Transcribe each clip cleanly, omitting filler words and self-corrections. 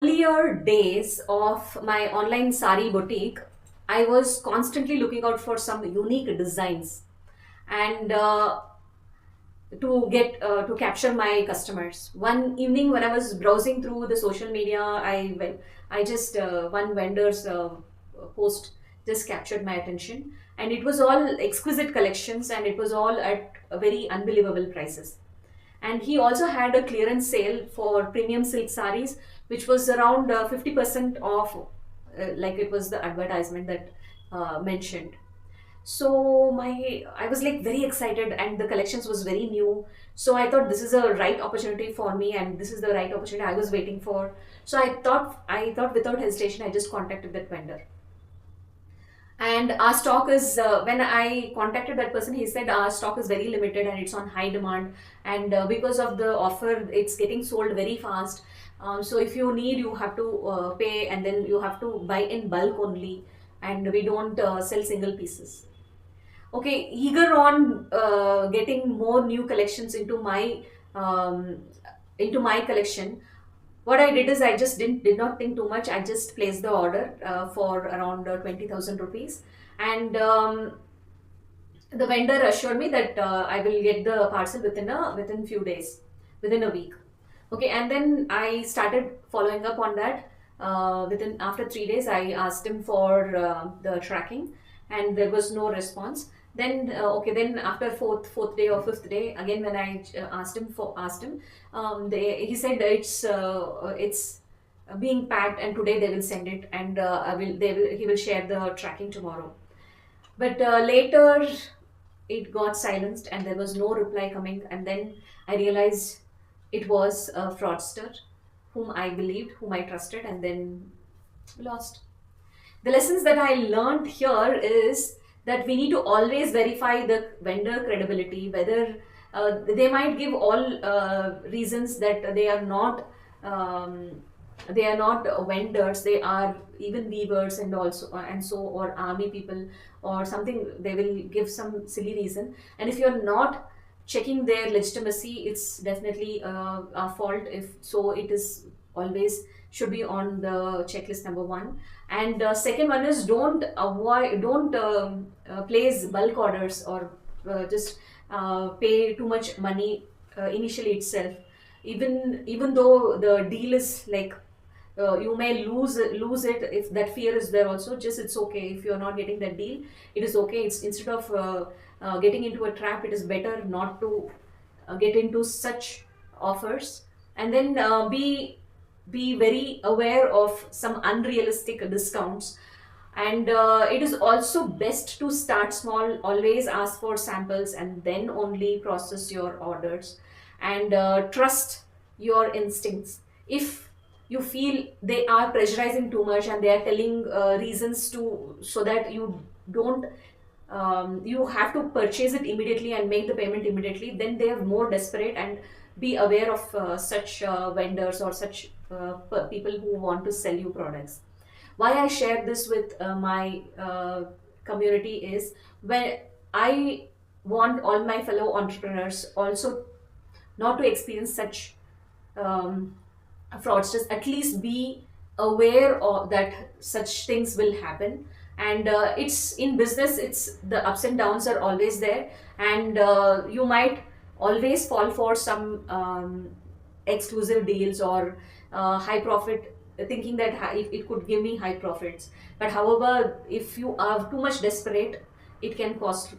Earlier days of my online sari boutique, I was constantly looking out for some unique designs and to capture my customers. One evening when I was browsing through the social media, I just one vendor's post just captured my attention, and it was all exquisite collections, and it was all at very unbelievable prices. And he also had a clearance sale for premium silk saris, which was around 50% off, like it was the advertisement that mentioned. So my I was like very excited, and the collections was very new. So I thought this is a right opportunity for me, and this is the right opportunity I was waiting for. So I thought without hesitation I just contacted that vendor. And our stock is, when I contacted that person, he said our stock is very limited and it's on high demand, and because of the offer it's getting sold very fast. So if you need, you have to pay, and then you have to buy in bulk only, and we don't sell single pieces. Okay, eager on getting more new collections um, into my collection, what I did is I just did not think too much. I just placed the order for around 20,000 rupees, and the vendor assured me that I will get the parcel within few days, within a week. Okay, and then I started following up on that. Within After 3 days, I asked him for the tracking, and there was no response. Then okay, then after fourth day or fifth day, again when I asked him, he said it's being packed, and today they will send it, and he will share the tracking tomorrow. But later it got silenced, and there was no reply coming. And then I realized it was a fraudster whom I believed, whom I trusted, and then lost. The lessons that I learned here is that we need to always verify the vendor credibility, whether they might give all reasons that um, they are not vendors, they are even weavers, and also and so, or army people or something. They will give some silly reason, and if you're not checking their legitimacy, it's definitely a fault. If so, it is always should be on the checklist number one. And second one is don't place bulk orders, or just pay too much money initially itself. Even though the deal is like, you may lose it. If that fear is there also, just it's okay. If you're not getting that deal, it is okay. It's instead of getting into a trap, it is better not to get into such offers. And then be very aware of some unrealistic discounts. And it is also best to start small. Always ask for samples and then only process your orders, and trust your instincts. If you feel they are pressurizing too much, and they are telling reasons to, so that you don't you have to purchase it immediately and make the payment immediately, then they are more desperate. And be aware of such vendors, or such people who want to sell you products. Why I share this with my community is, when I want all my fellow entrepreneurs also not to experience such um, fraudsters. At least be aware of that such things will happen. And it's in business, it's the ups and downs are always there. And you might always fall for some exclusive deals, or high profit, thinking that it could give me high profits. But however, if you are too much desperate, it can cost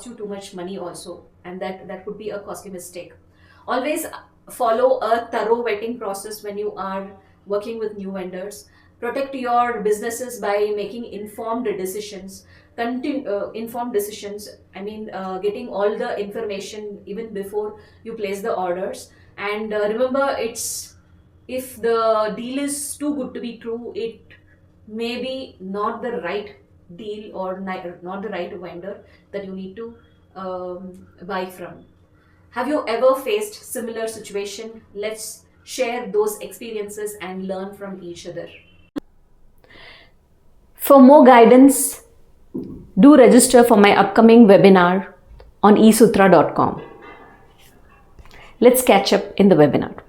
you too much money also, and that could be a costly mistake. Always follow a thorough vetting process when you are working with new vendors. Protect your businesses by making informed decisions. I mean, getting all the information even before you place the orders. And remember, it's if the deal is too good to be true, it may be not the right deal, or not the right vendor that you need to buy from. Have you ever faced similar situation? Let's share those experiences and learn from each other. For more guidance, do register for my upcoming webinar on esutra.com. Let's catch up in the webinar.